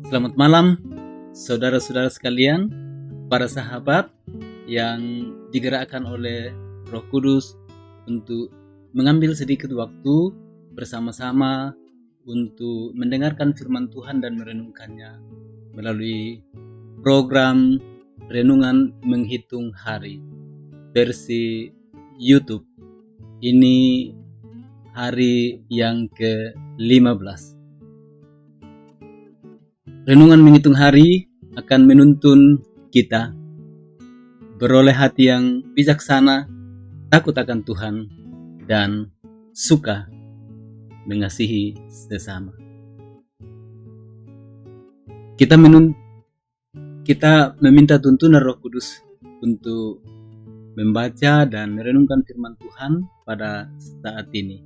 Selamat malam, saudara-saudara sekalian, para sahabat yang digerakkan oleh Roh Kudus untuk mengambil sedikit waktu bersama-sama untuk mendengarkan firman Tuhan dan merenungkannya melalui program Renungan Menghitung Hari versi YouTube. Ini hari yang ke-15. Renungan menghitung hari akan menuntun kita beroleh hati yang bijaksana, takut akan Tuhan, dan suka mengasihi sesama. Kita meminta tuntunan Roh Kudus untuk membaca dan merenungkan firman Tuhan pada saat ini.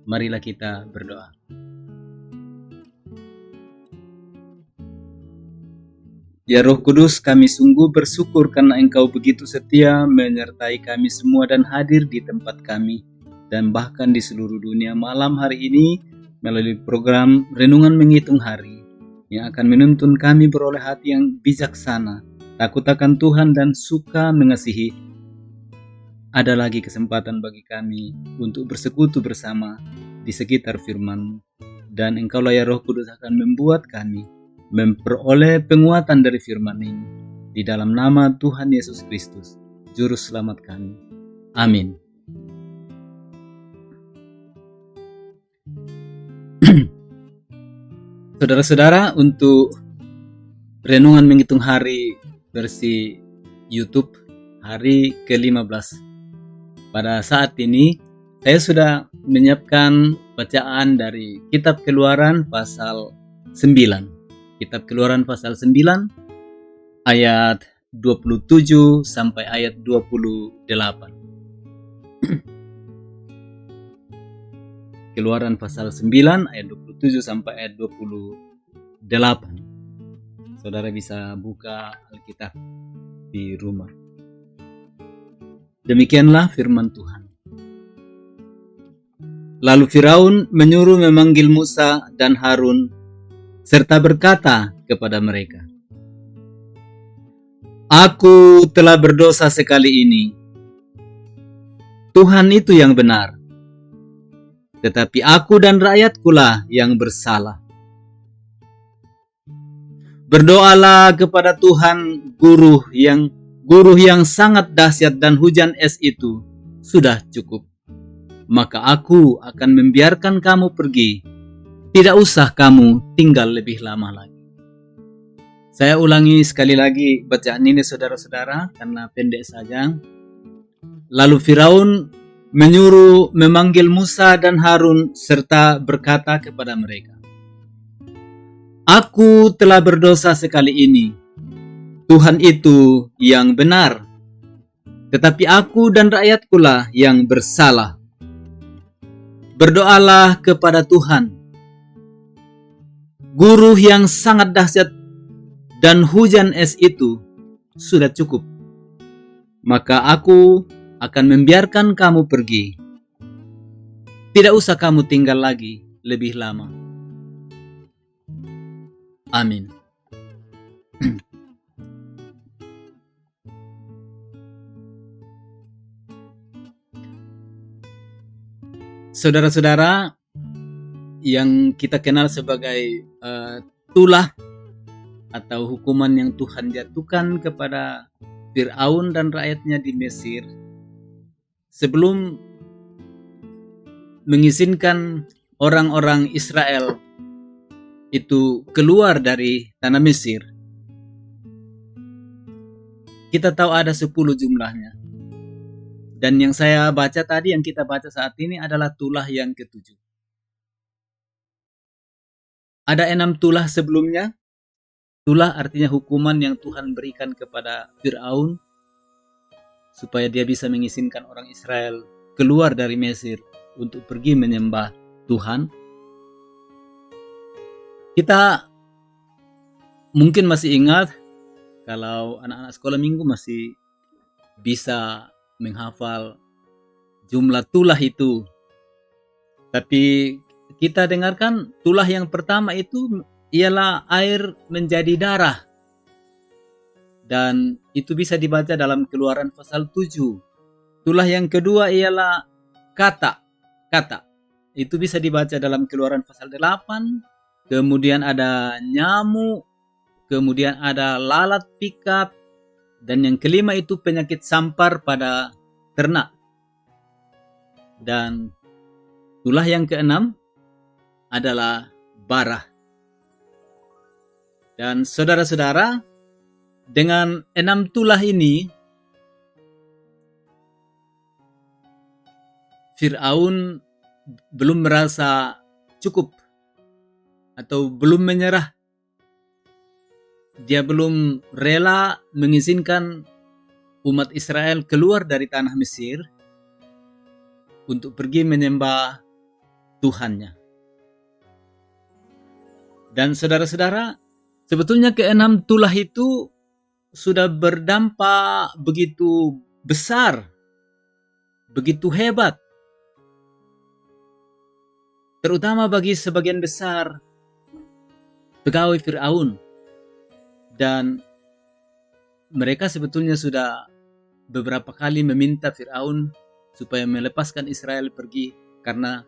Marilah kita berdoa. Ya Roh Kudus, kami sungguh bersyukur karena Engkau begitu setia menyertai kami semua dan hadir di tempat kami dan bahkan di seluruh dunia malam hari ini melalui program Renungan Menghitung Hari yang akan menuntun kami beroleh hati yang bijaksana, takut akan Tuhan dan suka mengasihi. Ada lagi kesempatan bagi kami untuk bersekutu bersama di sekitar firman, dan Engkaulah ya Roh Kudus akan membuat kami memperoleh penguatan dari firman ini. Di dalam nama Tuhan Yesus Kristus, Juru Selamat kami. Amin. Saudara-saudara, untuk Renungan Menghitung Hari versi YouTube hari ke-15. Pada saat ini, saya sudah menyiapkan bacaan dari Kitab Keluaran pasal 9. Kitab Keluaran pasal 9 ayat 27 sampai ayat 28. Keluaran pasal 9 ayat 27 sampai ayat 28. Saudara bisa buka Alkitab di rumah. Demikianlah firman Tuhan. Lalu Firaun menyuruh memanggil Musa dan Harun serta berkata kepada mereka, "Aku telah berdosa sekali ini. Tuhan itu yang benar, tetapi aku dan rakyatkulah yang bersalah. Berdoalah kepada Tuhan guru yang sangat dahsyat dan hujan es itu sudah cukup. Maka aku akan membiarkan kamu pergi. Tidak usah kamu tinggal lebih lama lagi." Saya ulangi sekali lagi bacaan ini saudara-saudara karena pendek saja. Lalu Firaun menyuruh memanggil Musa dan Harun serta berkata kepada mereka, "Aku telah berdosa sekali ini. Tuhan itu yang benar, tetapi aku dan rakyatkulah yang bersalah. Berdoalah kepada Tuhan. Guru yang sangat dahsyat dan hujan es itu sudah cukup. Maka aku akan membiarkan kamu pergi. Tidak usah kamu tinggal lagi lebih lama. Amin." Saudara-saudara yang kita kenal sebagai tulah atau hukuman yang Tuhan jatuhkan kepada Firaun dan rakyatnya di Mesir, sebelum mengizinkan orang-orang Israel itu keluar dari tanah Mesir, kita tahu ada 10 jumlahnya. Dan yang saya baca tadi, yang kita baca saat ini adalah tulah yang ke-7. Ada 6 tulah sebelumnya. Tulah artinya hukuman yang Tuhan berikan kepada Fir'aun supaya dia bisa mengizinkan orang Israel keluar dari Mesir untuk pergi menyembah Tuhan. Kita mungkin masih ingat, kalau anak-anak sekolah minggu masih bisa menghafal jumlah tulah itu. Tapi kita dengarkan tulah yang pertama itu ialah air menjadi darah. Dan itu bisa dibaca dalam Keluaran pasal 7. Tulah yang kedua ialah kata. Itu bisa dibaca dalam Keluaran pasal 8. Kemudian ada nyamuk, kemudian ada lalat pikat, dan yang kelima itu penyakit sampar pada ternak. Dan tulah yang keenam adalah bara. Dan saudara-saudara, dengan 6 tulah ini, Fir'aun belum merasa cukup atau belum menyerah. Dia belum rela mengizinkan umat Israel keluar dari tanah Mesir untuk pergi menyembah Tuhannya. Dan saudara-saudara, sebetulnya ke-6 tulah itu sudah berdampak begitu besar, begitu hebat, terutama bagi sebagian besar pegawai Fir'aun. Dan mereka sebetulnya sudah beberapa kali meminta Fir'aun supaya melepaskan Israel pergi, karena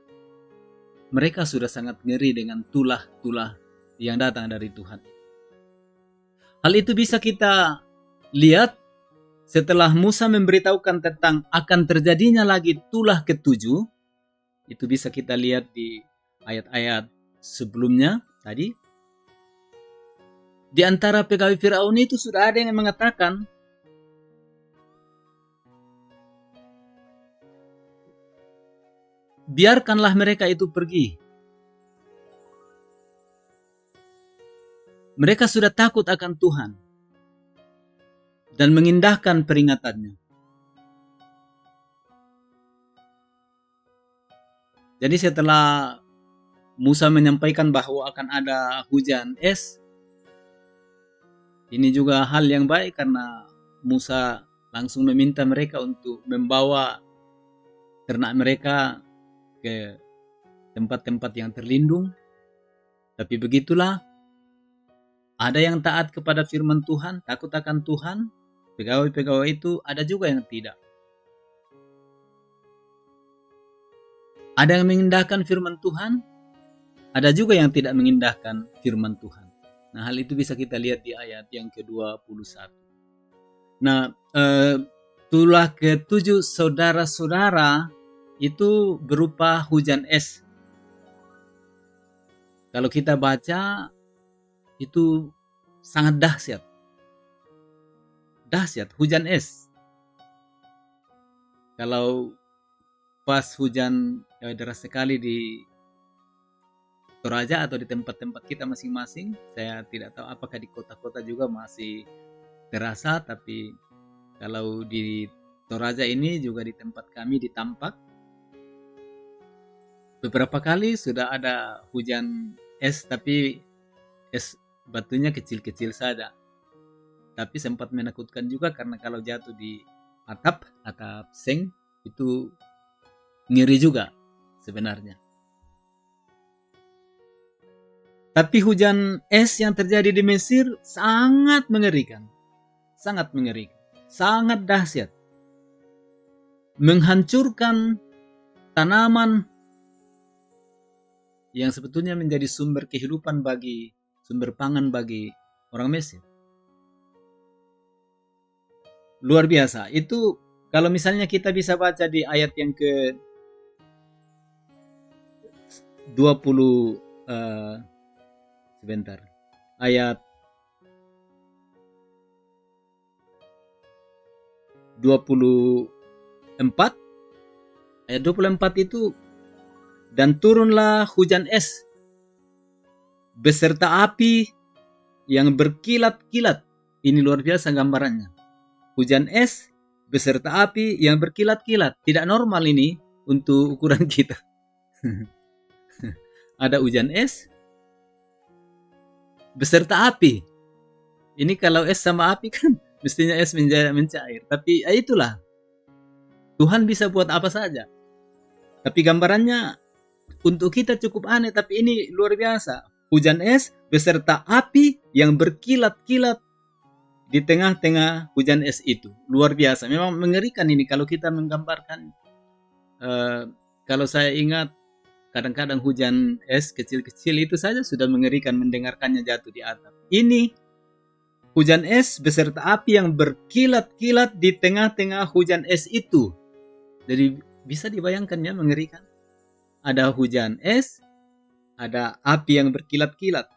mereka sudah sangat ngeri dengan tulah-tulah yang datang dari Tuhan. Hal itu bisa kita lihat setelah Musa memberitahukan tentang akan terjadinya lagi tulah ke-7. Itu bisa kita lihat di ayat-ayat sebelumnya tadi. Di antara pegawai Firaun itu sudah ada yang mengatakan, biarkanlah mereka itu pergi. Mereka sudah takut akan Tuhan dan mengindahkan peringatannya. Jadi setelah Musa menyampaikan bahwa akan ada hujan es, ini juga hal yang baik karena Musa langsung meminta mereka untuk membawa ternak mereka ke tempat-tempat yang terlindung. Tapi begitulah, ada yang taat kepada firman Tuhan, takut akan Tuhan. Pegawai-pegawai itu ada juga yang tidak. Ada yang mengindahkan firman Tuhan, ada juga yang tidak mengindahkan firman Tuhan. Nah, hal itu bisa kita lihat di ayat yang ke-21. Nah, tulah ke-7 saudara-saudara itu berupa hujan es. Kalau kita baca, itu sangat dahsyat. Dahsyat, hujan es. Kalau pas hujan deras sekali di Toraja atau di tempat-tempat kita masing-masing, saya tidak tahu apakah di kota-kota juga masih terasa, tapi kalau di Toraja ini juga di tempat kami di Tampak, beberapa kali sudah ada hujan es, tapi es batunya kecil-kecil saja. Tapi sempat menakutkan juga karena kalau jatuh di atap seng itu ngeri juga sebenarnya. Tapi hujan es yang terjadi di Mesir sangat mengerikan. Sangat mengerikan. Sangat dahsyat. Menghancurkan tanaman yang sebetulnya menjadi sumber kehidupan sumber pangan bagi orang Mesir. Luar biasa. Itu Kalau misalnya kita bisa baca di ayat yang ke 20 sebentar. Ayat 24. Ayat 24 itu, dan turunlah hujan es beserta api yang berkilat-kilat. Ini luar biasa gambarannya. Hujan es beserta api yang berkilat-kilat. Tidak normal ini untuk ukuran kita. Ada hujan es beserta api. Ini kalau es sama api kan mestinya es mencair. Tapi itulah, Tuhan bisa buat apa saja. Tapi gambarannya untuk kita cukup aneh, tapi ini luar biasa. Hujan es beserta api yang berkilat-kilat di tengah-tengah hujan es itu. Luar biasa. Memang mengerikan ini kalau kita menggambarkan. Kalau saya ingat, kadang-kadang hujan es kecil-kecil itu saja sudah mengerikan mendengarkannya jatuh di atap. Ini hujan es beserta api yang berkilat-kilat di tengah-tengah hujan es itu. Jadi bisa dibayangkan ya, mengerikan. Ada hujan es, ada api yang berkilat-kilat.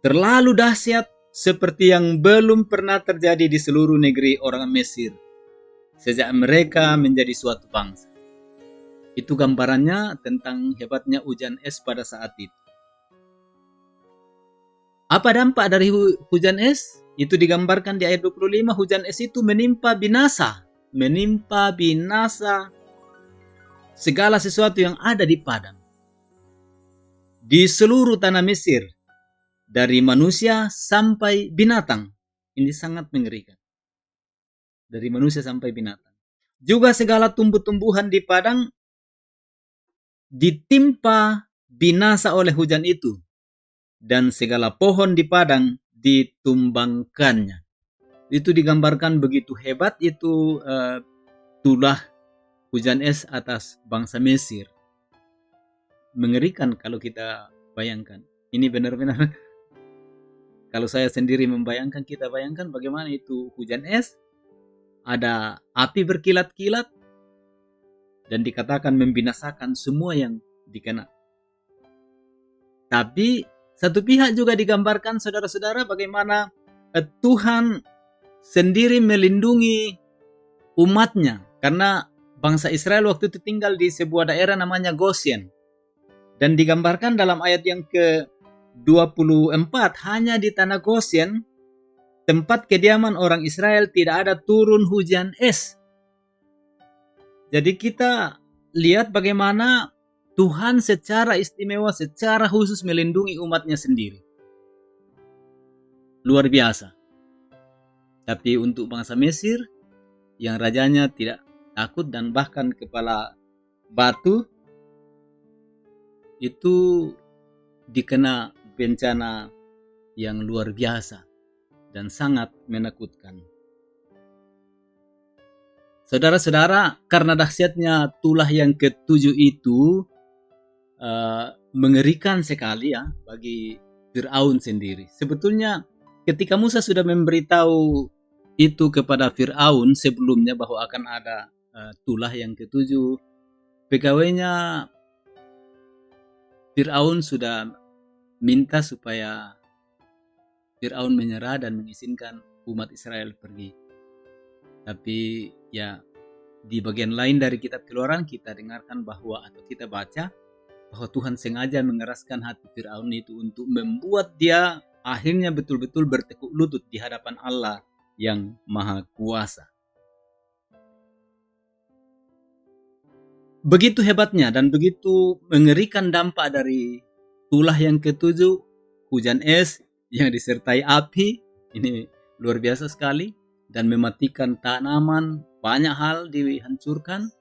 Terlalu dahsyat, seperti yang belum pernah terjadi di seluruh negeri orang Mesir sejak mereka menjadi suatu bangsa. Itu gambarannya tentang hebatnya hujan es pada saat itu. Apa dampak dari hujan es? Itu digambarkan di ayat 25, hujan es itu menimpa binasa segala sesuatu yang ada di padang. Di seluruh tanah Mesir, dari manusia sampai binatang. Ini sangat mengerikan. Dari manusia sampai binatang. Juga segala tumbuh-tumbuhan di padang ditimpa binasa oleh hujan itu, dan segala pohon di padang ditumbangkannya. Itu digambarkan begitu hebat itu tulah hujan es atas bangsa Mesir. Mengerikan kalau kita bayangkan. Ini benar-benar, kalau saya sendiri membayangkan, kita bayangkan bagaimana itu hujan es, ada api berkilat-kilat, dan dikatakan membinasakan semua yang dikena. Tapi satu pihak juga digambarkan, saudara-saudara, bagaimana Tuhan sendiri melindungi umatnya. Karena bangsa Israel waktu itu tinggal di sebuah daerah namanya Goshen. Dan digambarkan dalam ayat yang ke-24, hanya di tanah Goshen, tempat kediaman orang Israel, tidak ada turun hujan es. Jadi kita lihat bagaimana Tuhan secara istimewa, secara khusus melindungi umatnya sendiri. Luar biasa. Tapi untuk bangsa Mesir, yang rajanya tidak takut dan bahkan kepala batu, itu dikena bencana yang luar biasa dan sangat menakutkan. Saudara-saudara, karena dahsyatnya tulah yang ke-7 itu mengerikan sekali ya bagi Fir'aun sendiri. Sebetulnya ketika Musa sudah memberitahu itu kepada Fir'aun sebelumnya bahwa akan ada tulah yang ke-7, pegawainya Fir'aun sudah minta supaya Fir'aun menyerah dan mengizinkan umat Israel pergi. Tapi ya, di bagian lain dari kitab Keluaran kita dengarkan bahwa, atau kita baca bahwa Tuhan sengaja mengeraskan hati Fir'aun itu untuk membuat dia akhirnya betul-betul bertekuk lutut di hadapan Allah yang Maha Kuasa. Begitu hebatnya dan begitu mengerikan dampak dari tulah yang ke-7, hujan es yang disertai api. Ini luar biasa sekali. Dan mematikan tanaman, banyak hal dihancurkan.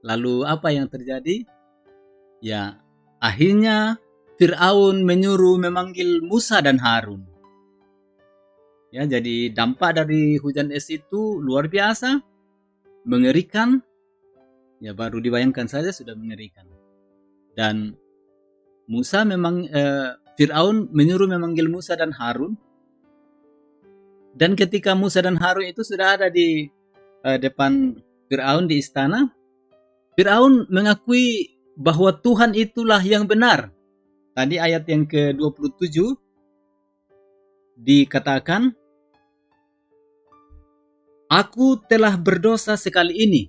Lalu apa yang terjadi? Ya, akhirnya Fir'aun menyuruh memanggil Musa dan Harun. Ya, jadi dampak dari hujan es itu luar biasa, mengerikan. Ya, baru dibayangkan saja sudah mengerikan. Dan Fir'aun menyuruh memanggil Musa dan Harun. Dan ketika Musa dan Harun itu sudah ada di depan Firaun di istana, Firaun mengakui bahwa Tuhan itulah yang benar. Tadi ayat yang ke-27 dikatakan, "Aku telah berdosa sekali ini."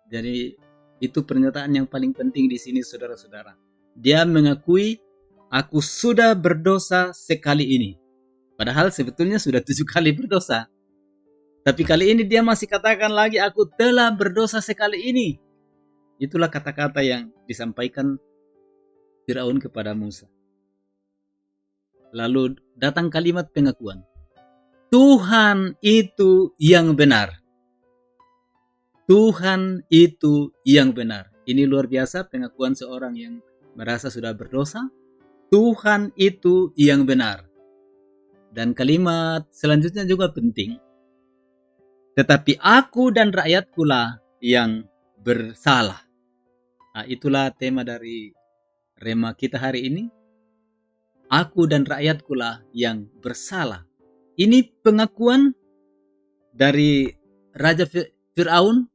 Jadi itu pernyataan yang paling penting di sini, saudara-saudara. Dia mengakui, "Aku sudah berdosa sekali ini." Padahal sebetulnya sudah 7 kali berdosa. Tapi kali ini dia masih katakan lagi, "Aku telah berdosa sekali ini." Itulah kata-kata yang disampaikan Firaun kepada Musa. Lalu datang kalimat pengakuan. Tuhan itu yang benar. Tuhan itu yang benar. Ini luar biasa pengakuan seorang yang merasa sudah berdosa. Tuhan itu yang benar. Dan kalimat selanjutnya juga penting. Tetapi aku dan rakyatku lah yang bersalah. Nah, itulah tema dari rema kita hari ini. Aku dan rakyatku lah yang bersalah. Ini pengakuan dari Raja Firaun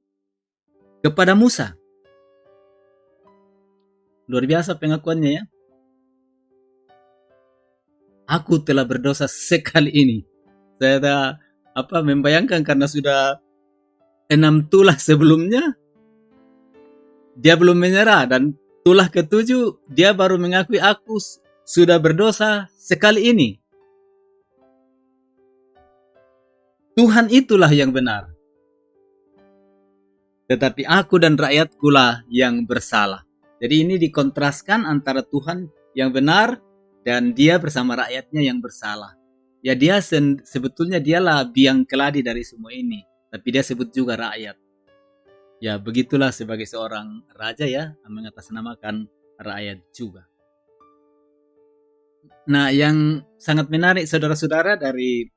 kepada Musa. Luar biasa pengakuannya ya. Aku telah berdosa sekali ini. Saya membayangkan karena sudah 6 tulah sebelumnya dia belum menyerah, dan tulah ke-7 dia baru mengakui, aku sudah berdosa sekali ini. Tuhan itulah yang benar. Tetapi aku dan rakyatku lah yang bersalah. Jadi ini dikontraskan antara Tuhan yang benar dan dia bersama rakyatnya yang bersalah. Ya dia sebetulnya dialah biang keladi dari semua ini. Tapi dia sebut juga rakyat. Ya begitulah sebagai seorang raja ya, mengatasnamakan rakyat juga. Nah, yang sangat menarik saudara-saudara dari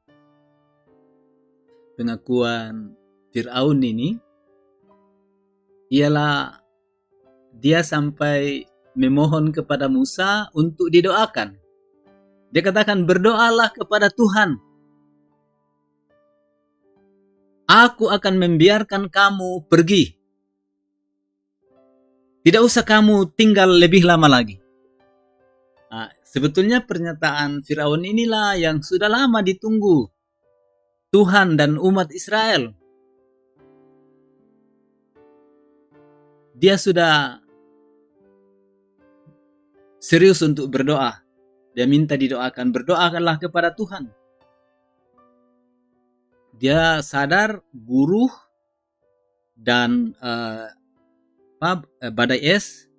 pengakuan Firaun ini ialah dia sampai memohon kepada Musa untuk didoakan. Dia katakan, berdoalah kepada Tuhan. Aku akan membiarkan kamu pergi. Tidak usah kamu tinggal lebih lama lagi. Nah, sebetulnya pernyataan Firaun inilah yang sudah lama ditunggu Tuhan dan umat Israel. Dia sudah serius untuk berdoa. Dia minta didoakan, berdoakanlah kepada Tuhan. Dia sadar buruh dan badai es,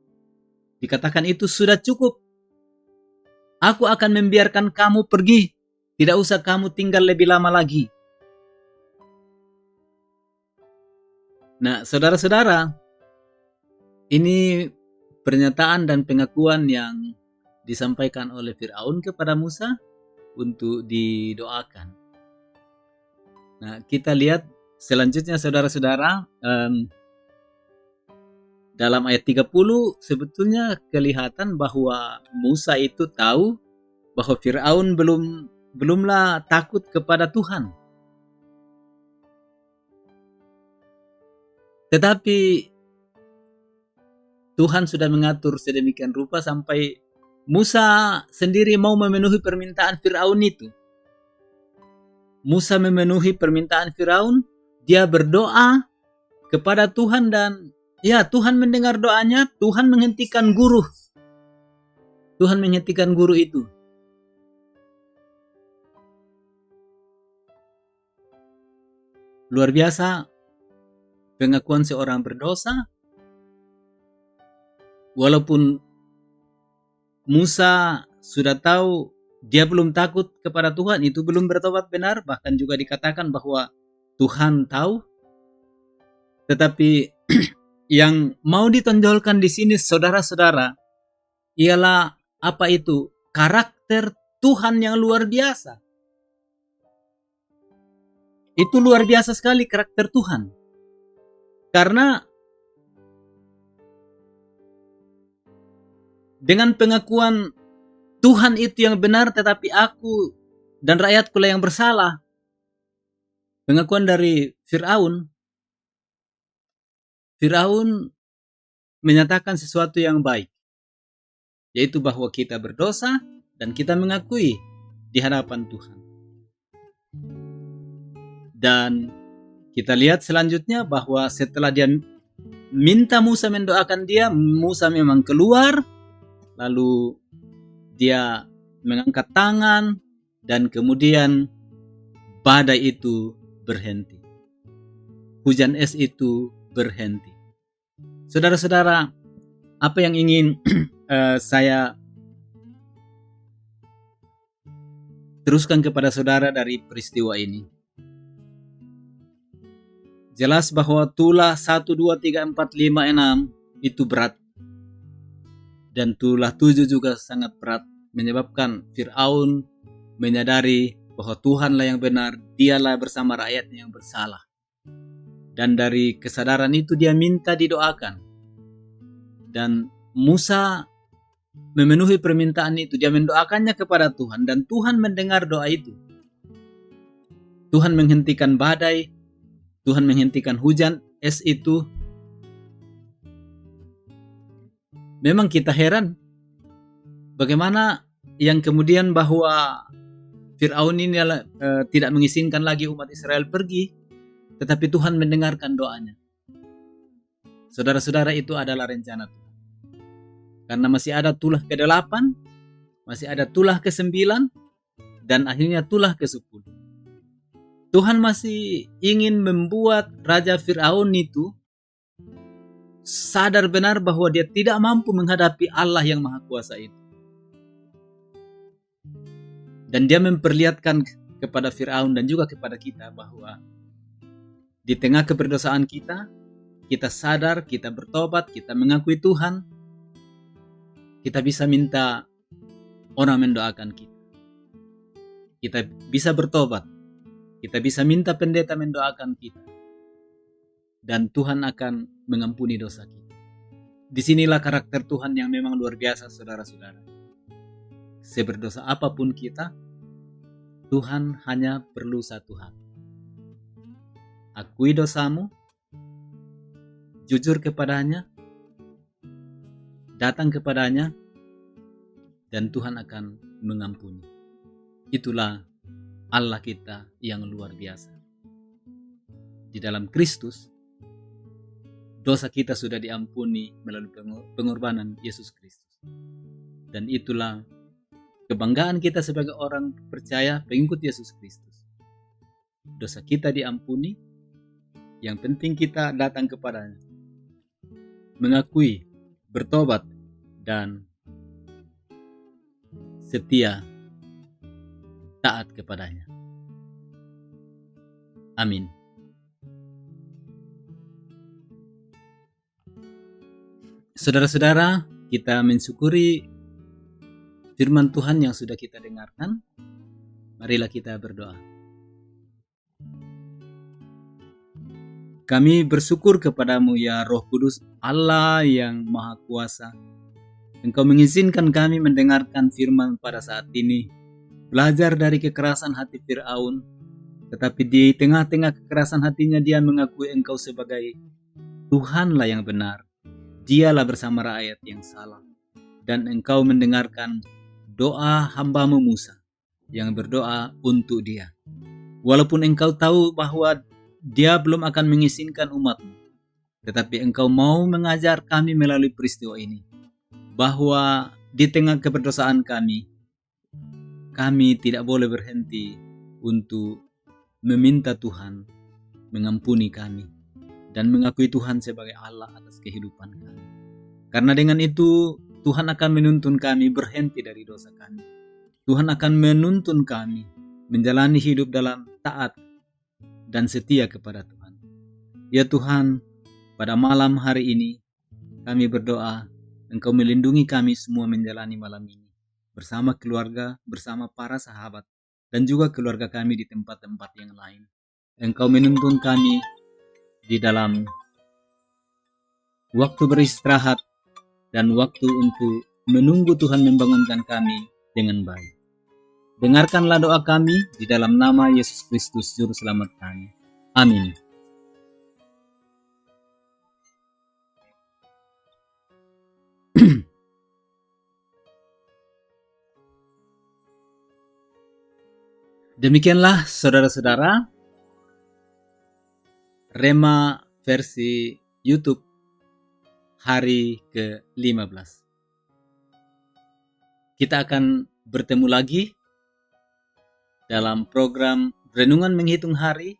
dikatakan itu sudah cukup. Aku akan membiarkan kamu pergi. Tidak usah kamu tinggal lebih lama lagi. Nah, saudara-saudara, ini pernyataan dan pengakuan yang disampaikan oleh Firaun kepada Musa untuk didoakan. Nah, kita lihat selanjutnya saudara-saudara, dalam ayat 30 sebetulnya kelihatan bahwa Musa itu tahu bahwa Firaun belumlah takut kepada Tuhan. Tetapi Tuhan sudah mengatur sedemikian rupa sampai Musa sendiri mau memenuhi permintaan Firaun itu. Musa memenuhi permintaan Firaun, dia berdoa kepada Tuhan dan ya Tuhan mendengar doanya, Tuhan menghentikan guru. Tuhan menghentikan guru itu. Luar biasa pengakuan seorang berdosa. Walaupun Musa sudah tahu dia belum takut kepada Tuhan, itu belum bertobat benar, bahkan juga dikatakan bahwa Tuhan tahu. Tetapi yang mau ditonjolkan di sini saudara-saudara ialah apa itu? Karakter Tuhan yang luar biasa. Itu luar biasa sekali karakter Tuhan. Karena dengan pengakuan Tuhan itu yang benar, tetapi aku dan rakyatku lah yang bersalah. Pengakuan dari Firaun menyatakan sesuatu yang baik, yaitu bahwa kita berdosa dan kita mengakui di hadapan Tuhan. Dan kita lihat selanjutnya bahwa setelah dia minta Musa mendoakan dia, Musa memang keluar, lalu dia mengangkat tangan dan kemudian badai itu berhenti. Hujan es itu berhenti. Saudara-saudara, apa yang ingin saya teruskan kepada saudara dari peristiwa ini? Jelas bahwa tulah 1, 2, 3, 4, 5, 6 itu berat. Dan tulah 7 juga sangat berat, menyebabkan Firaun menyadari bahwa Tuhanlah yang benar, dialah bersama rakyatnya yang bersalah. Dan dari kesadaran itu dia minta didoakan. Dan Musa memenuhi permintaan itu, dia mendoakannya kepada Tuhan dan Tuhan mendengar doa itu. Tuhan menghentikan badai, Tuhan menghentikan hujan es itu. Memang kita heran bagaimana yang kemudian bahwa Firaun ini tidak mengizinkan lagi umat Israel pergi, tetapi Tuhan mendengarkan doanya. Saudara-saudara, itu adalah rencana Tuhan. Karena masih ada tulah ke-8, masih ada tulah ke-9, dan akhirnya tulah ke-10. Tuhan masih ingin membuat Raja Firaun itu sadar benar bahwa dia tidak mampu menghadapi Allah yang Maha Kuasa itu. Dan dia memperlihatkan kepada Firaun dan juga kepada kita bahwa di tengah keberdosaan kita sadar, kita bertobat, kita mengakui Tuhan, kita bisa minta orang mendoakan kita. Kita bisa bertobat, kita bisa minta pendeta mendoakan kita. Dan Tuhan akan mengampuni dosa kita. Disinilah karakter Tuhan yang memang luar biasa, saudara-saudara. Seberdosa apapun kita, Tuhan hanya perlu satu hal. Akui dosamu, jujur kepadanya, datang kepadanya, dan Tuhan akan mengampuni. Itulah Allah kita yang luar biasa. Di dalam Kristus, dosa kita sudah diampuni melalui pengorbanan Yesus Kristus. Dan itulah kebanggaan kita sebagai orang percaya pengikut Yesus Kristus. Dosa kita diampuni, yang penting kita datang kepadanya, mengakui, bertobat, dan setia taat kepadanya. Amin. Saudara-saudara, kita mensyukuri firman Tuhan yang sudah kita dengarkan. Marilah kita berdoa. Kami bersyukur kepadamu ya Roh Kudus, Allah yang Maha Kuasa. Engkau mengizinkan kami mendengarkan firman pada saat ini. Belajar dari kekerasan hati Firaun, tetapi di tengah-tengah kekerasan hatinya dia mengakui Engkau sebagai Tuhanlah yang benar. Dialah bersama rakyat yang salah. Dan Engkau mendengarkan doa hamba-Mu Musa yang berdoa untuk dia. Walaupun Engkau tahu bahwa dia belum akan mengizinkan umat-Mu, tetapi Engkau mau mengajar kami melalui peristiwa ini, bahwa di tengah keberdosaan kami tidak boleh berhenti untuk meminta Tuhan mengampuni kami dan mengakui Tuhan sebagai Allah atas kehidupan kami. Karena dengan itu Tuhan akan menuntun kami berhenti dari dosa kami. Tuhan akan menuntun kami menjalani hidup dalam taat dan setia kepada Tuhan. Ya Tuhan, pada malam hari ini kami berdoa Engkau melindungi kami semua menjalani malam ini bersama keluarga, bersama para sahabat, dan juga keluarga kami di tempat-tempat yang lain. Engkau menuntun kami di dalam waktu beristirahat dan waktu untuk menunggu Tuhan membangunkan kami dengan baik. Dengarkanlah doa kami di dalam nama Yesus Kristus Juru Selamat kami. Amin. Demikianlah saudara-saudara, Rema versi YouTube hari ke-15. Kita akan bertemu lagi dalam program Renungan Menghitung Hari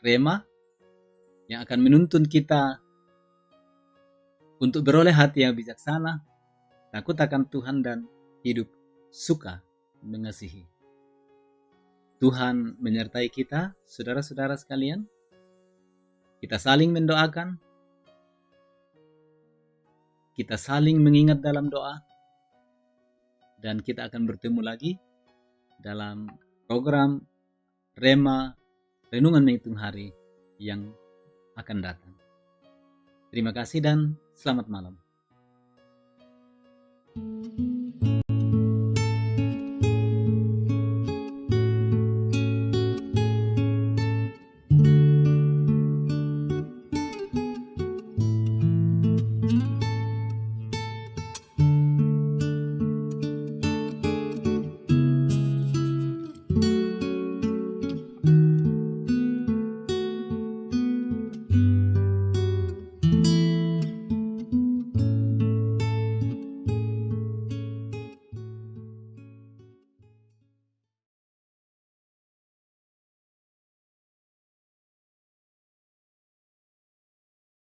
Rema yang akan menuntun kita untuk beroleh hati yang bijaksana, takut akan Tuhan, dan hidup suka mengasihi. Tuhan menyertai kita, saudara-saudara sekalian. Kita saling mendoakan, kita saling mengingat dalam doa, dan kita akan bertemu lagi dalam program Rema Renungan Menghitung Hari yang akan datang. Terima kasih dan selamat malam.